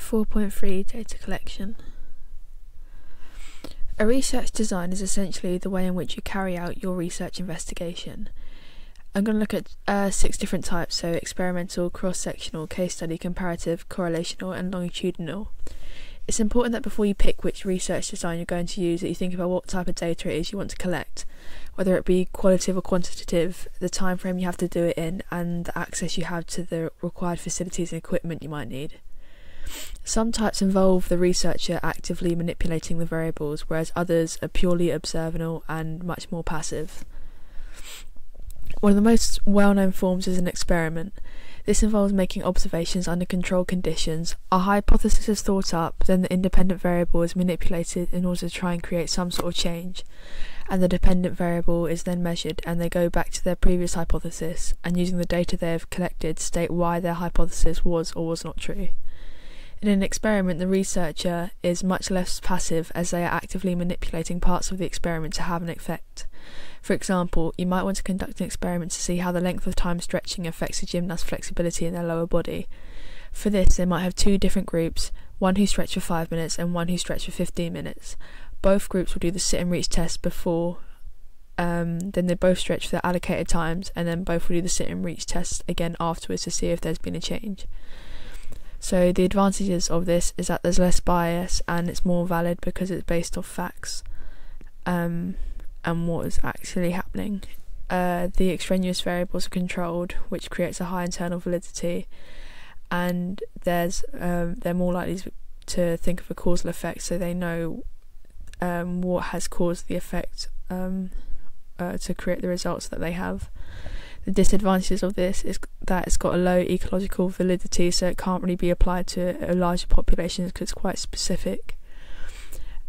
4.3 Data collection. A research design is essentially the way in which you carry out your research investigation. I'm going to look at 6 different types, so experimental, cross-sectional, case study, comparative, correlational and longitudinal. It's important that before you pick which research design you're going to use, that you think about what type of data it is you want to collect, whether it be qualitative or quantitative, the time frame you have to do it in, and the access you have to the required facilities and equipment you might need. Some types involve the researcher actively manipulating the variables, whereas others are purely observational and much more passive. One of the most well-known forms is an experiment. This involves making observations under controlled conditions. A hypothesis is thought up, then the independent variable is manipulated in order to try and create some sort of change, and the dependent variable is then measured, and they go back to their previous hypothesis, and using the data they have collected state why their hypothesis was or was not true. In an experiment, the researcher is much less passive, as they are actively manipulating parts of the experiment to have an effect. For example, you might want to conduct an experiment to see how the length of time stretching affects a gymnast's flexibility in their lower body. For this, they might have 2 different groups, one who stretch for 5 minutes and one who stretch for 15 minutes. Both groups will do the sit and reach test before, then they both stretch for their allocated times, and then both will do the sit and reach test again afterwards to see if there's been a change. So the advantages of this is that there's less bias and it's more valid because it's based off facts and what is actually happening. The extraneous variables are controlled, which creates a high internal validity, and they're more likely to think of a causal effect, so they know what has caused the effect to create the results that they have. The disadvantages of this is that it's got a low ecological validity, so it can't really be applied to a larger population because it's quite specific.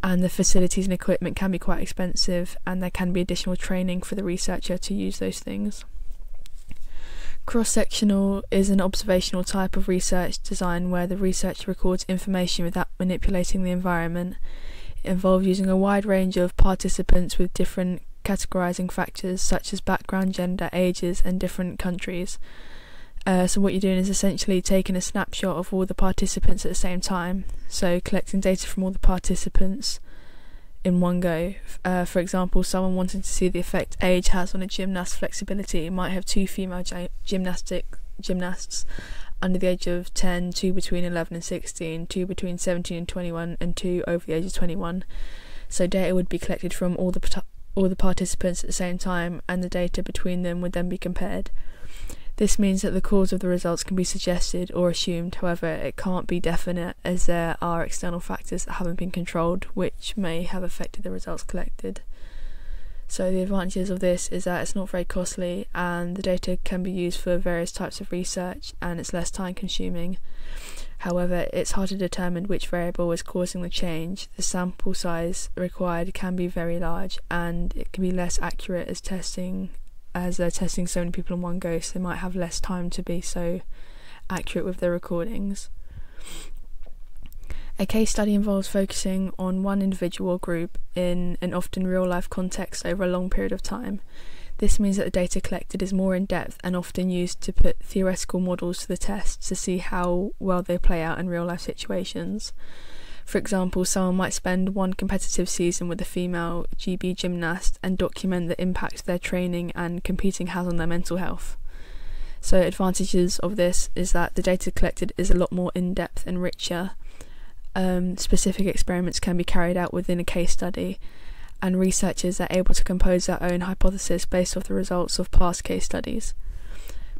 And the facilities and equipment can be quite expensive, and there can be additional training for the researcher to use those things. Cross-sectional is an observational type of research design where the researcher records information without manipulating the environment. It involves using a wide range of participants with different categorizing factors such as background, gender, ages and different countries. So what you're doing is essentially taking a snapshot of all the participants at the same time, so collecting data from all the participants in one go. For example, someone wanting to see the effect age has on a gymnast's flexibility might have 2 female gymnasts under the age of 10, 2 between 11 and 16, 2 between 17 and 21 and 2 over the age of 21. So data would be collected from all the participants at the same time, and the data between them would then be compared. This means that the cause of the results can be suggested or assumed, however it can't be definite as there are external factors that haven't been controlled which may have affected the results collected. So the advantages of this is that it's not very costly and the data can be used for various types of research and it's less time consuming. However, it's hard to determine which variable is causing the change. The sample size required can be very large and it can be less accurate as they're testing so many people in one go, so they might have less time to be so accurate with their recordings. A case study involves focusing on one individual or group in an often real-life context over a long period of time. This means that the data collected is more in-depth and often used to put theoretical models to the test to see how well they play out in real-life situations. For example, someone might spend one competitive season with a female GB gymnast and document the impact their training and competing has on their mental health. So advantages of this is that the data collected is a lot more in-depth and richer. Specific experiments can be carried out within a case study, and researchers are able to compose their own hypothesis based off the results of past case studies.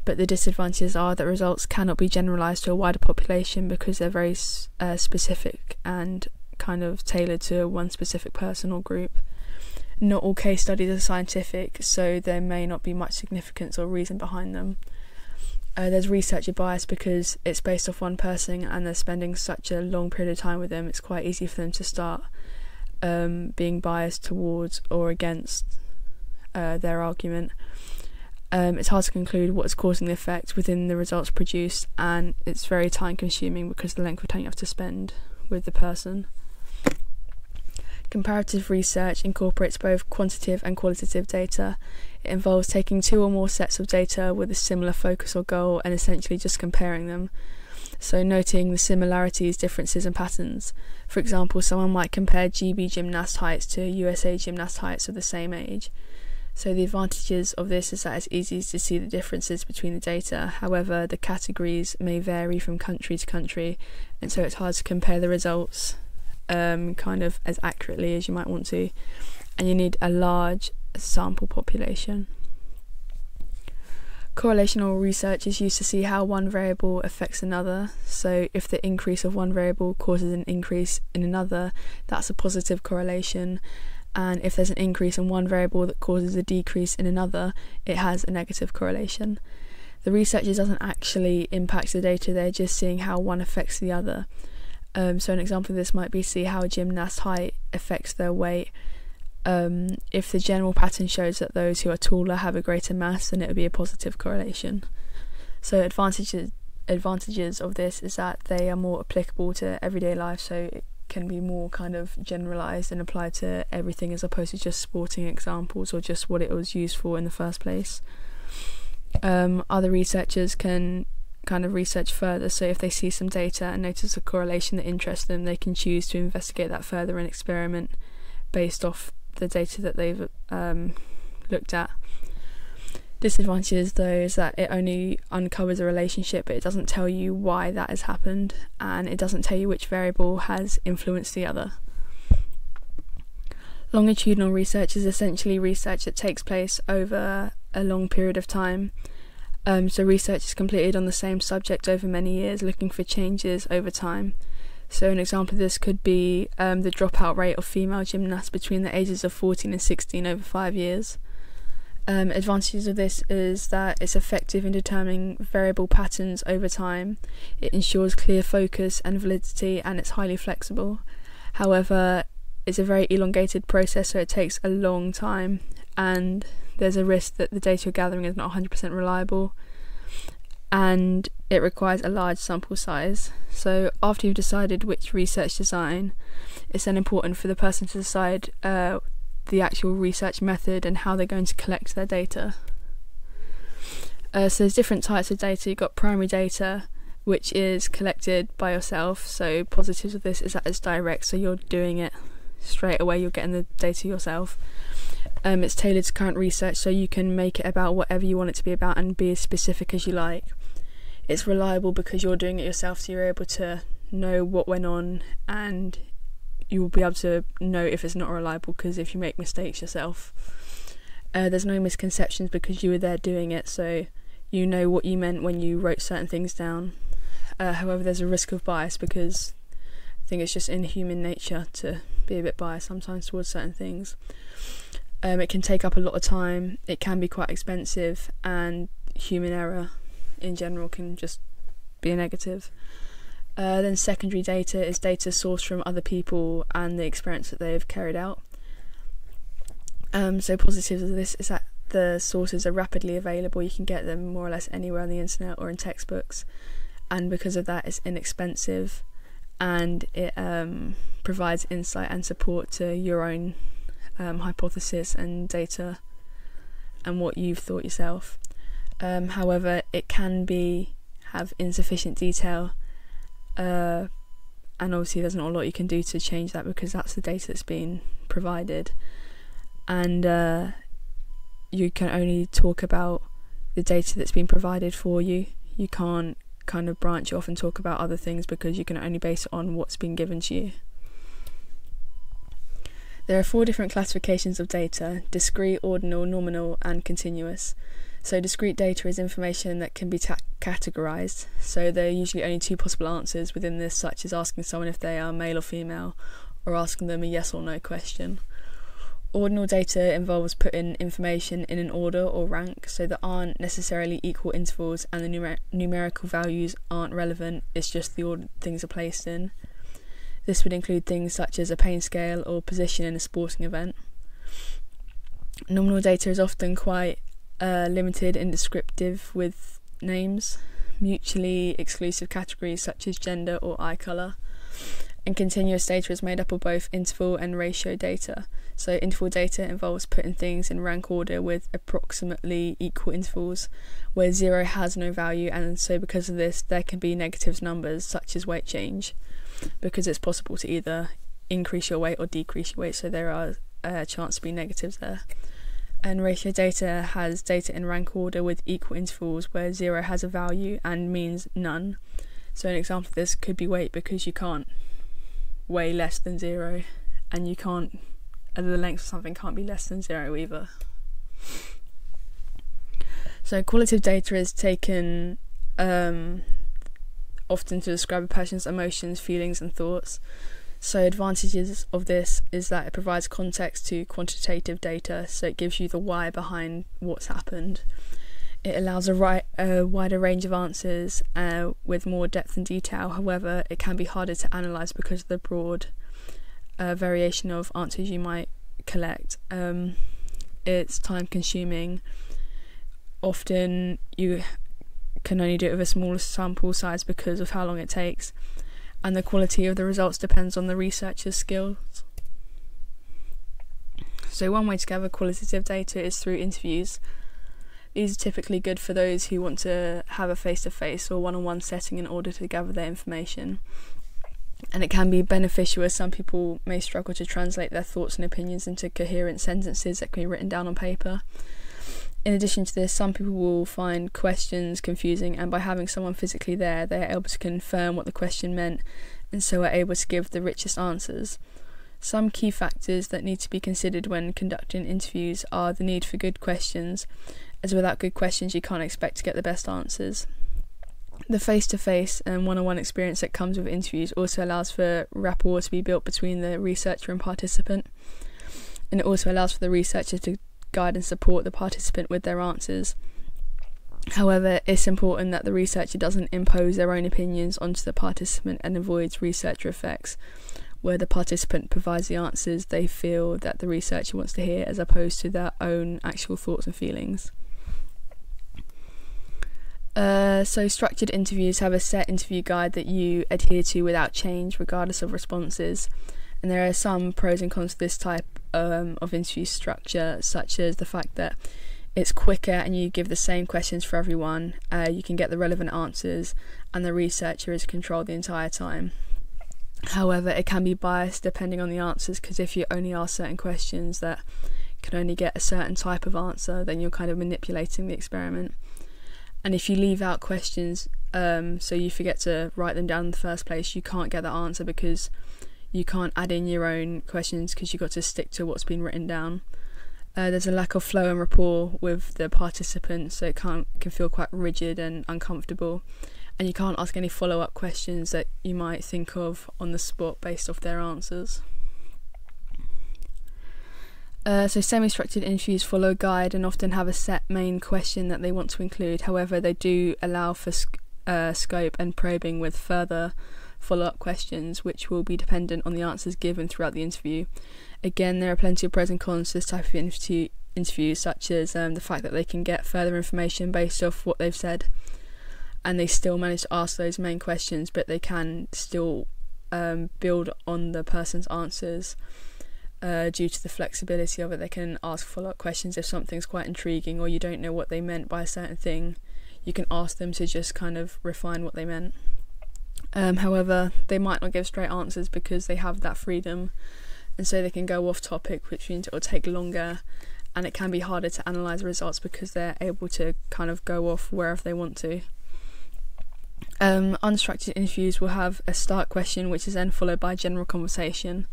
But the disadvantages are that results cannot be generalised to a wider population because they're very specific and kind of tailored to one specific person or group. Not all case studies are scientific, so there may not be much significance or reason behind them. There's researcher bias because it's based off one person and they're spending such a long period of time with them, it's quite easy for them to start being biased towards or against their argument. It's hard to conclude what is causing the effect within the results produced, and it's very time consuming because of the length of time you have to spend with the person. Comparative research incorporates both quantitative and qualitative data. It involves taking 2 or more sets of data with a similar focus or goal and essentially just comparing them. so noting the similarities, differences and patterns. For example, someone might compare GB gymnast heights to USA gymnast heights of the same age. So the advantages of this is that it's easy to see the differences between the data. However, the categories may vary from country to country, and so it's hard to compare the results kind of as accurately as you might want to, and you need a large sample population. Correlational research is used to see how one variable affects another. So if the increase of one variable causes an increase in another, that's a positive correlation. And if there's an increase in one variable that causes a decrease in another, it has a negative correlation. The researcher doesn't actually impact the data, they're just seeing how one affects the other. So an example of this might be see how a gymnast's height affects their weight. If the general pattern shows that those who are taller have a greater mass, then it would be a positive correlation. So advantages of this is that they are more applicable to everyday life, so it can be more kind of generalised and applied to everything as opposed to just sporting examples or just what it was used for in the first place. Other researchers can kind of research further, so if they see some data and notice a correlation that interests them, they can choose to investigate that further and experiment based off the data that they've looked at. Disadvantages though is that it only uncovers a relationship, but it doesn't tell you why that has happened, and it doesn't tell you which variable has influenced the other. Longitudinal research is essentially research that takes place over a long period of time. So research is completed on the same subject over many years, looking for changes over time. So an example of this could be the dropout rate of female gymnasts between the ages of 14 and 16 over 5 years. Advantages of this is that it's effective in determining variable patterns over time. It ensures clear focus and validity, and it's highly flexible. However, it's a very elongated process, so it takes a long time, and there's a risk that the data you're gathering is not 100% reliable, and it requires a large sample size. So after you've decided which research design, it's then important for the person to decide the actual research method and how they're going to collect their data. So there's different types of data. You've got primary data, which is collected by yourself. So positives of this is that it's direct, so you're doing it straight away, you're getting the data yourself. It's tailored to current research, so you can make it about whatever you want it to be about and be as specific as you like. It's reliable because you're doing it yourself, so you're able to know what went on, and you will be able to know if it's not reliable, because if you make mistakes yourself. There's no misconceptions because you were there doing it, so you know what you meant when you wrote certain things down. However, there's a risk of bias because I think it's just in human nature to be a bit biased sometimes towards certain things. It can take up a lot of time, it can be quite expensive, and human error in general can just be a negative. Then secondary data is data sourced from other people and the experience that they've carried out. So positives of this is that the sources are rapidly available, you can get them more or less anywhere on the internet or in textbooks, and because of that it's inexpensive, and it provides insight and support to your own hypothesis and data and what you've thought yourself. However, it can have insufficient detail, and obviously there's not a lot you can do to change that because that's the data that's been provided, and you can only talk about the data that's been provided for you. You can't kind of branch off and talk about other things because you can only base it on what's been given to you. There are 4 different classifications of data: discrete, ordinal, nominal and continuous. So discrete data is information that can be categorised, so there are usually only 2 possible answers within this, such as asking someone if they are male or female, or asking them a yes or no question. Ordinal data involves putting information in an order or rank, so there aren't necessarily equal intervals and the numerical values aren't relevant, it's just the order things are placed in. This would include things such as a pain scale or position in a sporting event. Nominal data is often quite limited and descriptive with names, mutually exclusive categories such as gender or eye colour. And continuous data is made up of both interval and ratio data. So interval data involves putting things in rank order with approximately equal intervals, where 0 has no value, and so because of this there can be negative numbers such as weight change, because it's possible to either increase your weight or decrease your weight, so there are a chance to be negatives there. And ratio data has data in rank order with equal intervals, where 0 has a value and means none. So an example of this could be weight, because you can't weigh less than 0, and you can't, the length of something can't be less than 0 either. So qualitative data is taken often to describe a person's emotions, feelings and thoughts. So advantages of this is that it provides context to quantitative data, so it gives you the why behind what's happened. It allows a wider range of answers with more depth and detail. However, it can be harder to analyse because of the broad variation of answers you might collect. It's time consuming. Often you can only do it with a smaller sample size because of how long it takes, and the quality of the results depends on the researcher's skills. So one way to gather qualitative data is through interviews. These are typically good for those who want to have a face-to-face or one-on-one setting in order to gather their information. And it can be beneficial, as some people may struggle to translate their thoughts and opinions into coherent sentences that can be written down on paper. In addition to this, some people will find questions confusing, and by having someone physically there, they are able to confirm what the question meant, and so are able to give the richest answers. Some key factors that need to be considered when conducting interviews are the need for good questions, as without good questions you can't expect to get the best answers. The face-to-face and one-on-one experience that comes with interviews also allows for rapport to be built between the researcher and participant, and it also allows for the researcher to guide and support the participant with their answers. However, it's important that the researcher doesn't impose their own opinions onto the participant and avoids researcher effects, where the participant provides the answers they feel that the researcher wants to hear, as opposed to their own actual thoughts and feelings. So structured interviews have a set interview guide that you adhere to without change, regardless of responses. And there are some pros and cons to this type of interview structure, such as the fact that it's quicker and you give the same questions for everyone, you can get the relevant answers, and the researcher is controlled the entire time. However, it can be biased depending on the answers, because if you only ask certain questions that can only get a certain type of answer, then you're kind of manipulating the experiment. And if you leave out questions, so you forget to write them down in the first place, you can't get that answer because you can't add in your own questions, because you've got to stick to what's been written down. There's a lack of flow and rapport with the participants, so it can feel quite rigid and uncomfortable, and you can't ask any follow-up questions that you might think of on the spot based off their answers. So semi-structured interviews follow a guide and often have a set main question that they want to include. However, they do allow for scope and probing with further follow-up questions, which will be dependent on the answers given throughout the interview. Again, there are plenty of pros and cons to this type of interviews, such as the fact that they can get further information based off what they've said, and they still manage to ask those main questions, but they can still build on the person's answers. Due to the flexibility of it, they can ask follow-up questions if something's quite intriguing or you don't know what they meant by a certain thing. You can ask them to just kind of refine what they meant. However, they might not give straight answers because they have that freedom, and so they can go off topic, which means it will take longer, and it can be harder to analyse the results because they're able to kind of go off wherever they want to. Unstructured interviews will have a start question, which is then followed by general conversation,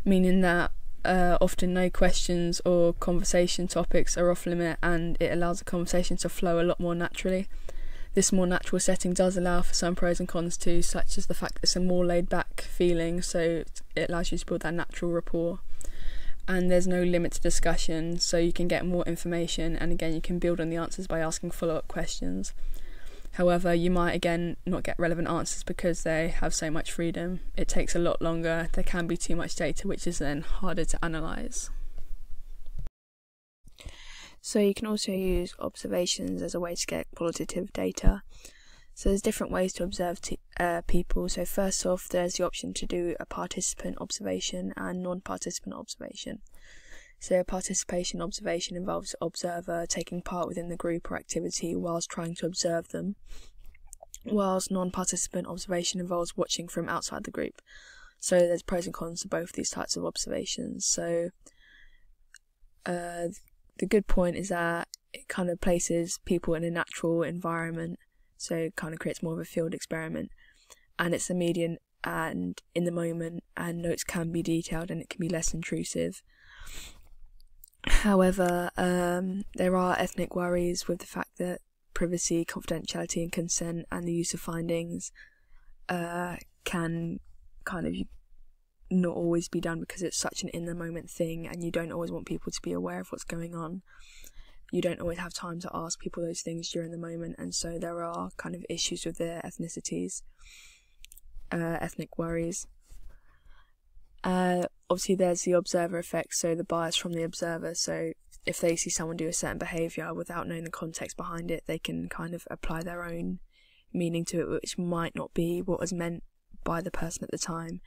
meaning that often no questions or conversation topics are off limit, and it allows the conversation to flow a lot more naturally. This more natural setting does allow for some pros and cons too, such as the fact that it's a more laid back feeling, so it allows you to build that natural rapport, and there's no limit to discussion, so you can get more information, and again you can build on the answers by asking follow-up questions. However, you might again not get relevant answers because they have so much freedom. It takes a lot longer, there can be too much data, which is then harder to analyse. So you can also use observations as a way to get qualitative data. So there's different ways to observe people. So first off, there's the option to do a participant observation and non-participant observation. So a participation observation involves the observer taking part within the group or activity whilst trying to observe them, whilst non-participant observation involves watching from outside the group. So there's pros and cons to both these types of observations. So the good point is that it kind of places people in a natural environment, so it kind of creates more of a field experiment, and it's immediate and in the moment, and notes can be detailed and it can be less intrusive. However, there are ethnic worries with the fact that privacy, confidentiality and consent and the use of findings can kind of not always be done, because it's such an in the moment thing and you don't always want people to be aware of what's going on. You don't always have time to ask people those things during the moment, and so there are kind of issues with their ethnicities, ethnic worries. Obviously there's the observer effect, so the bias from the observer. So if they see someone do a certain behaviour without knowing the context behind it, they can kind of apply their own meaning to it, which might not be what was meant by the person at the time,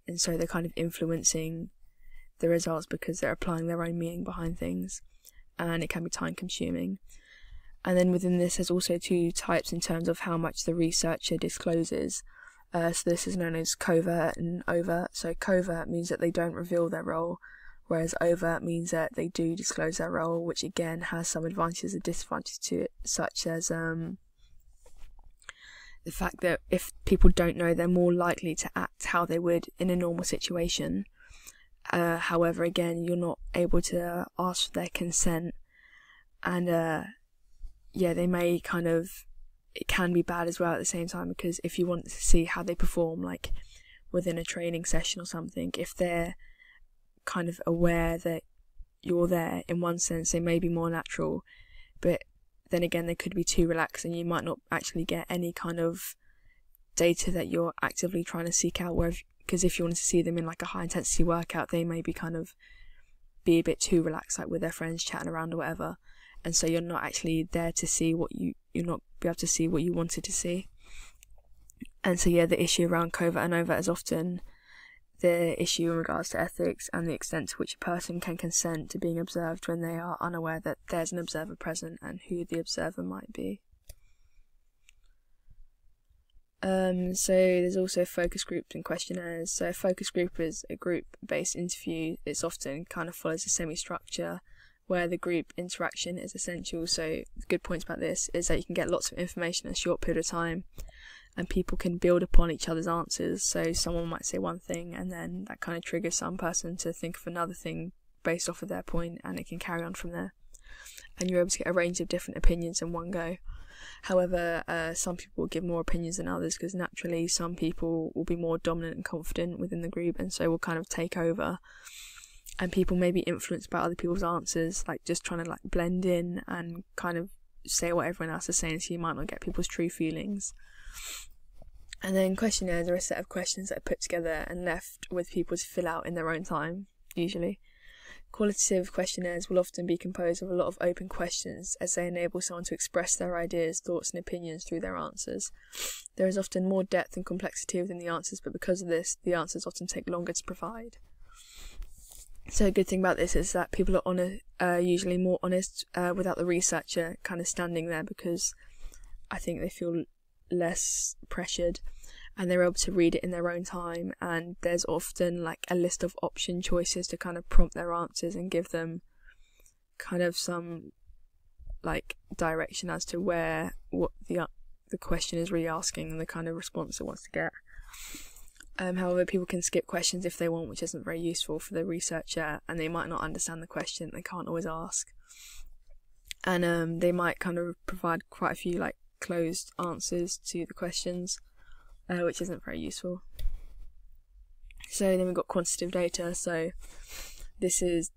and so they're kind of influencing the results because they're applying their own meaning behind things, and it can be time consuming. And then within this there's also two types in terms of how much the researcher discloses. So this is known as covert and overt. So covert means that they don't reveal their role, whereas overt means that they do disclose their role, which again has some advantages and disadvantages to it, such as the fact that if people don't know, they're more likely to act how they would in a normal situation. However, again, you're not able to ask for their consent, and they may kind of, it can be bad as well at the same time, because if you want to see how they perform, like within a training session or something, if they're kind of aware that you're there, in one sense they may be more natural, but then again they could be too relaxed and you might not actually get any kind of data that you're actively trying to seek out, because if you wanted to see them in like a high intensity workout, they may be kind of be a bit too relaxed, like with their friends chatting around or whatever, and so you're not actually there to see what you're not be able to see what you wanted to see. And so the issue around covert and overt is often the issue in regards to ethics and the extent to which a person can consent to being observed when they are unaware that there's an observer present and who the observer might be. So there's also focus groups and questionnaires. So a focus group is a group-based interview. It's often kind of follows a semi-structure where the group interaction is essential. So the good points about this is that you can get lots of information in a short period of time, and people can build upon each other's answers. So someone might say one thing and then that kind of triggers some person to think of another thing based off of their point, and it can carry on from there, and you're able to get a range of different opinions in one go. However, some people will give more opinions than others, because naturally some people will be more dominant and confident within the group, and so will kind of take over, and people may be influenced by other people's answers, like just trying to like blend in and kind of say what everyone else is saying, so you might not get people's true feelings. And then questionnaires are a set of questions that are put together and left with people to fill out in their own time, usually. Qualitative questionnaires will often be composed of a lot of open questions, as they enable someone to express their ideas, thoughts and opinions through their answers. There is often more depth and complexity within the answers, but because of this, the answers often take longer to provide. So a good thing about this is that people are usually more honest without the researcher kind of standing there, because I think they feel less pressured and they're able to read it in their own time, and there's often like a list of option choices to kind of prompt their answers and give them kind of some like direction as to what the question is really asking and the kind of response it wants to get. However, people can skip questions if they want, which isn't very useful for the researcher, and they might not understand the question, they can't always ask, and they might kind of provide quite a few like closed answers to the questions, which isn't very useful. So then we've got quantitative data. So this is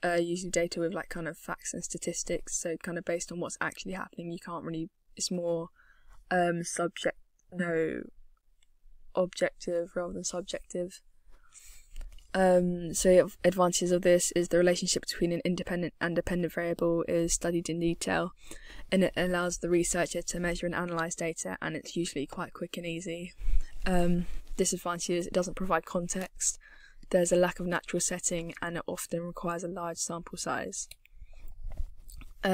usually data with like kind of facts and statistics, so kind of based on what's actually happening. You can't really, it's more objective rather than subjective. So advantages of this is the relationship between an independent and dependent variable is studied in detail, and it allows the researcher to measure and analyse data, and it's usually quite quick and easy. Disadvantage is it doesn't provide context, there's a lack of natural setting, and it often requires a large sample size.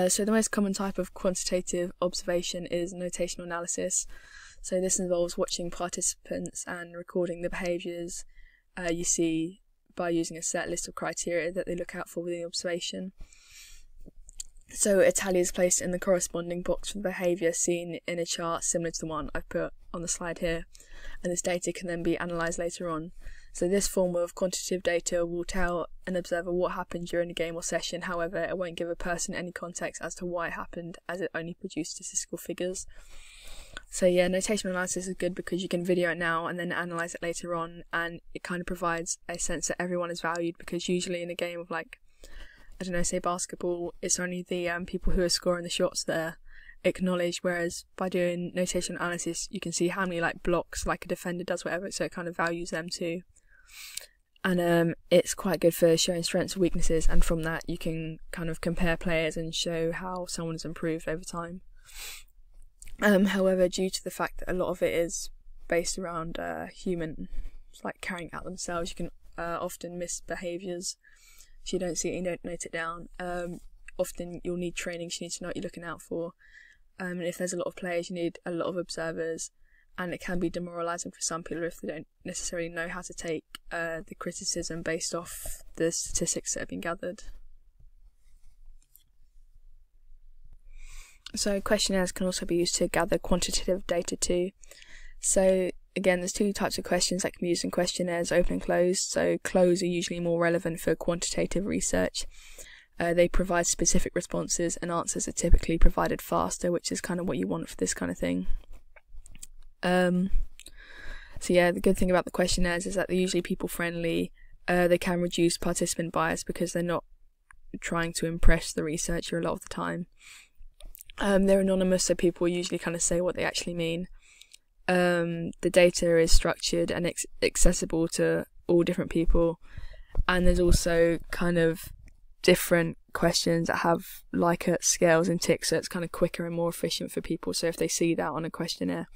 So the most common type of quantitative observation is notational analysis. So this involves watching participants and recording the behaviours you see by using a set list of criteria that they look out for within the observation. So a tally is placed in the corresponding box for the behaviour seen in a chart similar to the one I've put on the slide here, and this data can then be analysed later on. So this form of quantitative data will tell an observer what happened during a game or session, however it won't give a person any context as to why it happened, as it only produces statistical figures. So yeah, notational analysis is good because you can video it now and then analyse it later on, and it kind of provides a sense that everyone is valued, because usually in a game of, like, I don't know, say basketball, it's only the people who are scoring the shots that are acknowledged, whereas by doing notational analysis you can see how many like blocks like a defender does, whatever, so it kind of values them too. And it's quite good for showing strengths and weaknesses, and from that you can kind of compare players and show how someone has improved over time. However, due to the fact that a lot of it is based around humans like carrying out themselves, you can often miss behaviours. If you don't see it, you don't note it down. Often you'll need training, so you need to know what you're looking out for. And if there's a lot of players, you need a lot of observers, and it can be demoralising for some people if they don't necessarily know how to take the criticism based off the statistics that have been gathered. So questionnaires can also be used to gather quantitative data too. So again, there's two types of questions that can be used in questionnaires, open and closed. So closed are usually more relevant for quantitative research. They provide specific responses, and answers are typically provided faster, which is kind of what you want for this kind of thing. So yeah, the good thing about the questionnaires is that they're usually people friendly. They can reduce participant bias because they're not trying to impress the researcher a lot of the time. They're anonymous, so people usually kind of say what they actually mean. The data is structured and accessible to all different people, and there's also kind of different questions that have Likert scales and ticks, so it's kind of quicker and more efficient for people. So if they see that on a questionnaire,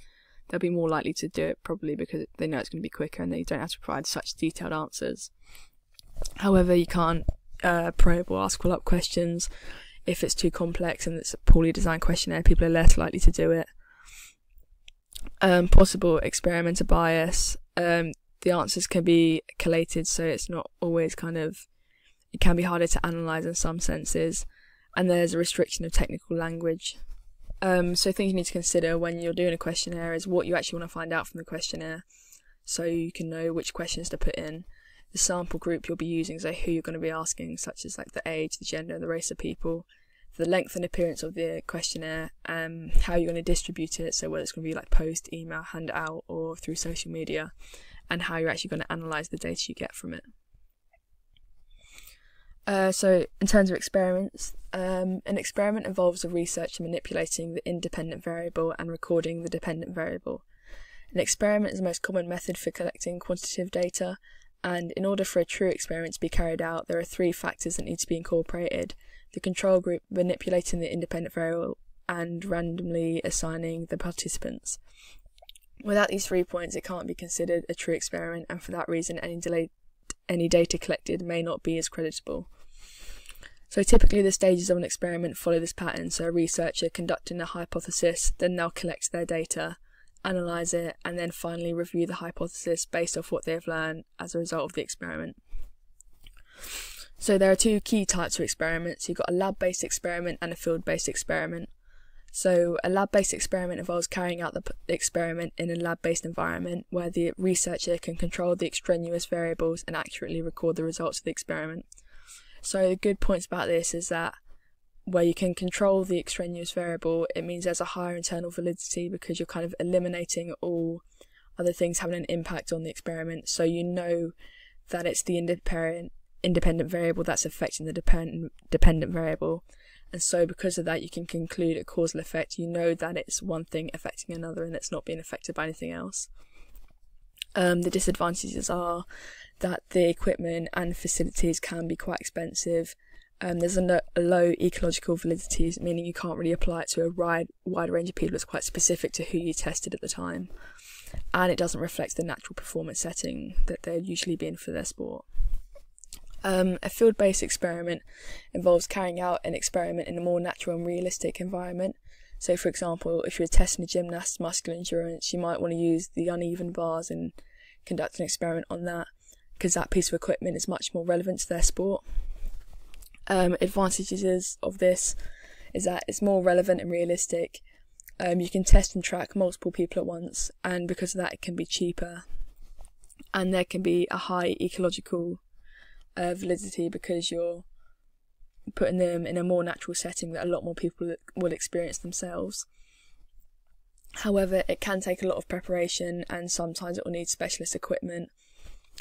they'll be more likely to do it, probably because they know it's going to be quicker and they don't have to provide such detailed answers. However, you can't probe or ask follow-up questions. If it's too complex and it's a poorly designed questionnaire, people are less likely to do it. Possible experimenter bias. The answers can be collated, so it's not always it can be harder to analyse in some senses, and there's a restriction of technical language. So things you need to consider when you're doing a questionnaire is what you actually want to find out from the questionnaire, so you can know which questions to put in, the sample group you'll be using, so who you're going to be asking, such as like the age, the gender, the race of people, the length and appearance of the questionnaire, how you're going to distribute it, so whether it's going to be like post, email, handout, or through social media, and how you're actually going to analyse the data you get from it. So in terms of experiments, an experiment involves a researcher manipulating the independent variable and recording the dependent variable. An experiment is the most common method for collecting quantitative data, and in order for a true experiment to be carried out, there are three factors that need to be incorporated: the control group manipulating the independent variable and randomly assigning the participants. Without these 3 points, it can't be considered a true experiment, and for that reason any data collected may not be as creditable. So typically the stages of an experiment follow this pattern. So a researcher conducting a hypothesis, then they'll collect their data, analyse it, and then finally review the hypothesis based off what they've learned as a result of the experiment. So there are two key types of experiments. You've got a lab-based experiment and a field-based experiment. So a lab-based experiment involves carrying out the experiment in a lab-based environment where the researcher can control the extraneous variables and accurately record the results of the experiment. So the good points about this is that where you can control the extraneous variable, it means there's a higher internal validity because you're kind of eliminating all other things having an impact on the experiment. So you know that it's the independent variable that's affecting the dependent variable. And so because of that, you can conclude a causal effect. You know that it's one thing affecting another and it's not being affected by anything else. The disadvantages are that the equipment and facilities can be quite expensive. There's a low ecological validity, meaning you can't really apply it to a wide range of people. It's quite specific to who you tested at the time, and it doesn't reflect the natural performance setting that they'd usually be in for their sport. A field-based experiment involves carrying out an experiment in a more natural and realistic environment. So, for example, if you're testing a gymnast's muscular endurance, you might want to use the uneven bars and conduct an experiment on that, because that piece of equipment is much more relevant to their sport. Advantages of this is that it's more relevant and realistic. You can test and track multiple people at once, and because of that it can be cheaper, and there can be a high ecological validity because you're putting them in a more natural setting that a lot more people will experience themselves. However, it can take a lot of preparation, and sometimes it will need specialist equipment,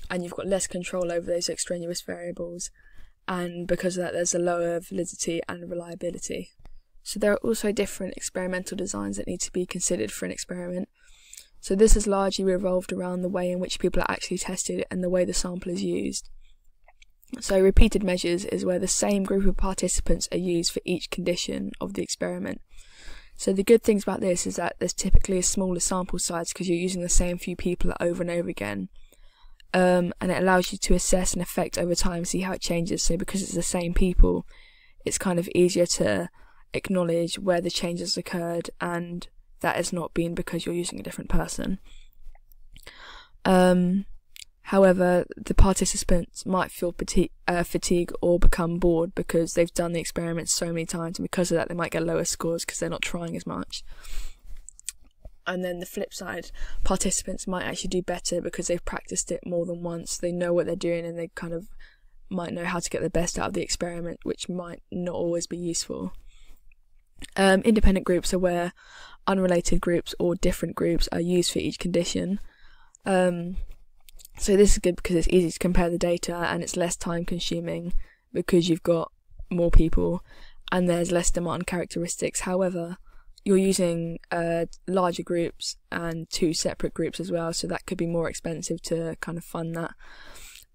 and you've got less control over those extraneous variables, and because of that there's a lower validity and reliability. So there are also different experimental designs that need to be considered for an experiment. So this has largely revolved around the way in which people are actually tested and the way the sample is used. So repeated measures is where the same group of participants are used for each condition of the experiment. So the good things about this is that there's typically a smaller sample size because you're using the same few people over and over again. And it allows you to assess an effect over time, see how it changes. So because it's the same people, it's kind of easier to acknowledge where the changes occurred, and that has not been because you're using a different person. However, the participants might feel fatigue or become bored because they've done the experiment so many times, and because of that they might get lower scores because they're not trying as much. And then the flip side, participants might actually do better because they've practiced it more than once. They know what they're doing, and they kind of might know how to get the best out of the experiment, which might not always be useful. Independent groups are where unrelated groups or different groups are used for each condition. So this is good because it's easy to compare the data, and it's less time consuming because you've got more people and there's less demand characteristics. However, you're using larger groups and two separate groups as well, so that could be more expensive to kind of fund that.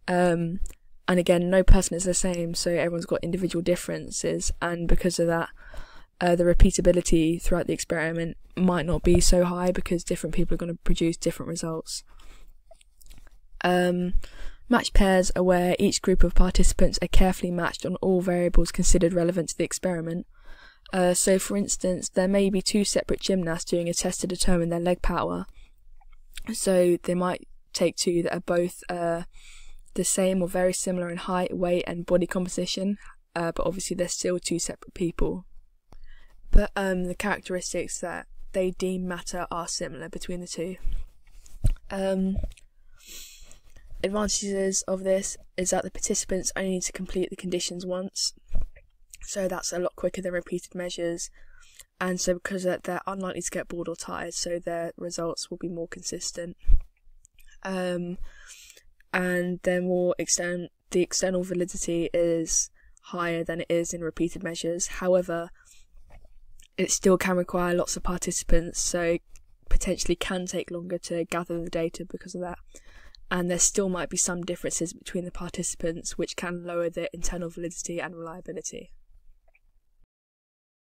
And again, no person is the same, so everyone's got individual differences, and because of that the repeatability throughout the experiment might not be so high because different people are going to produce different results. Matched pairs are where each group of participants are carefully matched on all variables considered relevant to the experiment. So for instance, there may be two separate gymnasts doing a test to determine their leg power. So they might take two that are both the same or very similar in height, weight and body composition, but obviously they're still two separate people. But the characteristics that they deem matter are similar between the two. Advantages of this is that the participants only need to complete the conditions once, so that's a lot quicker than repeated measures, and so because of that they're unlikely to get bored or tired, so their results will be more consistent. And they're more the external validity is higher than it is in repeated measures. However, it still can require lots of participants, so potentially can take longer to gather the data because of that. And there still might be some differences between the participants which can lower their internal validity and reliability.